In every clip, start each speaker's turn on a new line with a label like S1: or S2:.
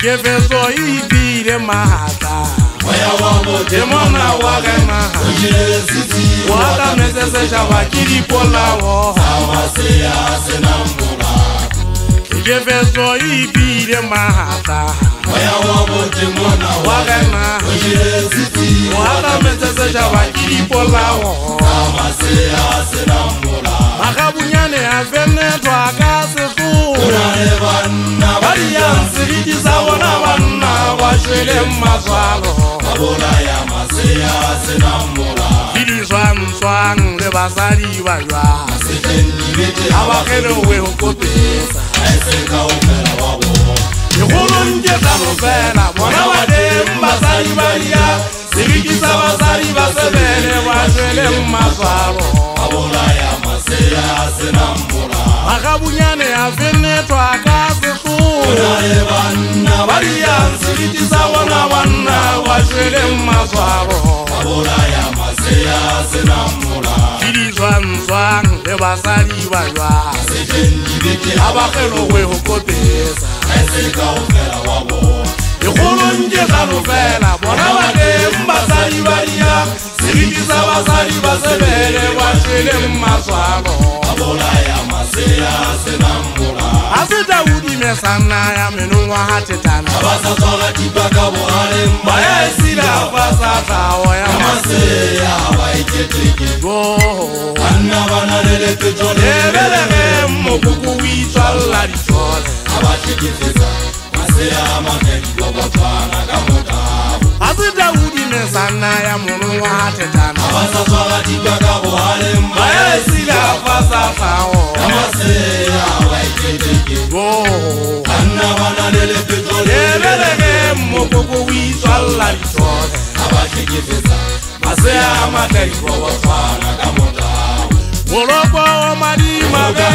S1: Gefeso ibire mahata
S2: Moya wangu
S1: Demona wagema Waka mesese shabakiri polawo
S2: Amaseya senamura
S1: Gefeso ibire mahata
S2: Moya wangu demona
S1: wagema Waka mesese shabakiri polawo
S2: Amaseya senamura
S1: Makabunyane avene twakase su
S2: Unarevanna
S1: Bariyansi ijizawona wana washwele mazwalo
S2: Abona ya maseya senamura
S1: Hili swan le basari baywa
S2: Sekenibete
S1: Abakero we hokopesa
S2: Aiseka umela wabo
S1: Yekolo nje tanofela Mwana wade mbasari bariya Sibikiza basari basebele washwele mazwalo
S2: Abona ya maseya senamura
S1: Makabunyane avene twakase su
S2: Unarevanna
S1: Bariyansi ijizawona wana washwele mazwalo
S2: Abona ya maseya senamura
S1: Hili swan le basari baywa
S2: Sekenibete
S1: Abakelo we hokopesa
S2: Aiseka umela wabo
S1: Yekolo nje tanofela Mwana wade mbasari bariya Sibikiza basari basebele washwele mazwalo
S2: Abona ya maseya senamura
S1: Asita udi mesana ya menungwa hatetana
S2: Abasatola tipaka buhare mbaya
S1: Baya esila fasata oya
S2: Amaseya waiketeke
S1: Go
S2: Anna banalele petole
S1: Ebelege mokuku witwa laditole
S2: Abatikifisa Maseya amakeni Gobotwana kamutabu
S1: Asita udi mesana ya menungwa hatetana
S2: Abasatola tipaka buhare
S1: Baya
S2: mbaya
S1: esila fasata oya
S2: Amaseya waiketeke
S1: Go
S2: Anna banalele petole
S1: Ebelege mokuku witwa laditole
S2: Abatikifisa Maseya amakeni Gobotwana kamutabu
S1: Woloko marima be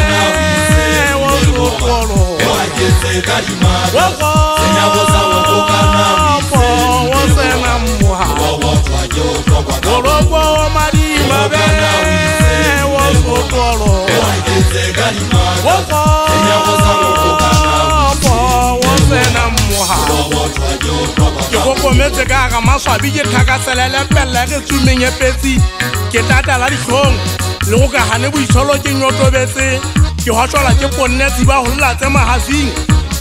S1: wolokolo
S2: Ewaketseka dimaka
S1: Woko
S2: Senyabosa wokokana
S1: wosena muha
S2: Wawotwa jeutokwa
S1: Woloko marima be wolokolo
S2: Ewaketseka dimaka
S1: Woko
S2: Senyabosa wokokana
S1: wosena muha
S2: Wawotwa jeutokwa
S1: Ke gokometse ka ga maswabi ke thakaselele pelle ke tsumenye petsi ke tatala ditlhong le go ka gane boitsholo ke nyotobetse ke hotshola ke ponnetsi ba go latse mahafing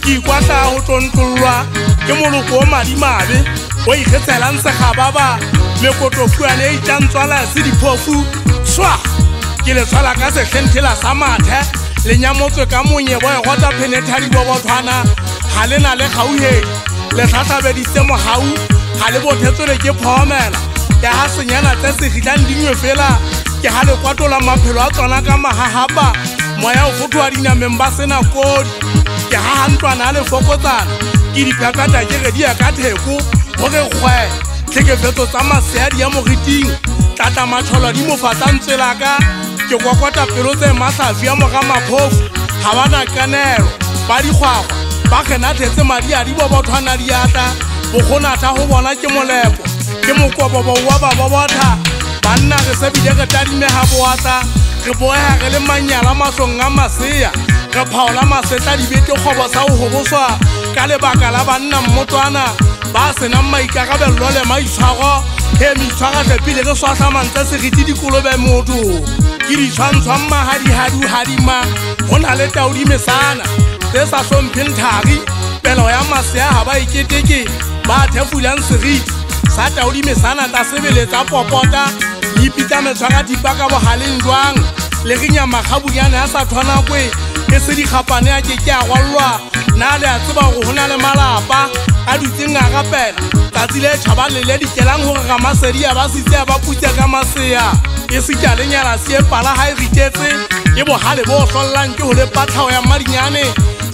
S1: ke ikwatla go tlontlolwa ke moloko o madimabe o ikgetselang segababa mekotofuane e itlantswala se diphofu swa ke le tshwala ka sekgenthela sa mathe lenyamotswe ka monyebo e gota phenethadi bobotlhwana ga le na le gauhedi le tlhatlhabeditse mogau ga le bothetswele ke phomela ke ga senyana tse segitlang dingwe fela ke ga le kwatola maphelo a tsona ka mahahapa moya o fothoa dinameng ba sena kodi ke ga ntlwana a lefokotsana ke dipakata ke redia ka theko go ge kgwe tlhekefetso tsa maseadi ya moriting tlatla matšholo di mofatsantswelaka ke kokota pelo tse mahlafi ya moga maphofu ga bana kanelo ba dikgwagwa ba kgenathetse madi a di bobothwana diatla bogonatha go bona ke molepo ke mokobobo wa babobotha banna re sebile re tadimega boatla re boega re le manyala matlong a masea re phaola masetla dibete kgobo sa go goboswa ka lebaka la banna mmotswana ba senang maikarabello le maitshwaro he meitshwaratle pele re swahlamantse seriti dikolobe motho ke ditshwantshwang mahadihadi-hadima go na le taodimesana tse sa hlompheng thari pelo ya masea ga ba iketeke ba thefulang seriti sa taodimesana tsa sebele tsa popota le ipita metshwara thipa ka bogaleng jwang le re nyama kgabunyana ya sa thwanakwe e se dikgapane a keke a gwallwa na le a tseba go hona le malapa a dutseng a gapela tsatsi le tšhaba le le dikelang gore ga masedi a ba sitse a ba putse ka masea e se tša lenyala seepala ga e ritetse e bogale bo tlollang ke go le patlhao ya madinyane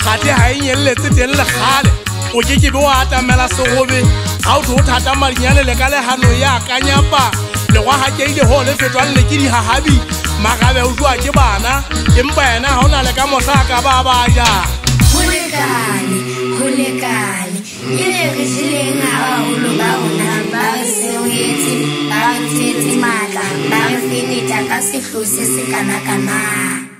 S1: gate ga e nyeleletse teng le gale o ke be o atamela segobe ga o tho o thata madinyane le ka legano ya akanyapa le gwa ga keile go le fetwang le ke digahabi magabe o jwa ke bana empa yena ga o na le ka mosla ka ba baja
S3: Hulekane, ile re jileng haholo ba rona ba re seuetse ba re tshetse matla ba re fenetša ka sehlo se se kana-kana.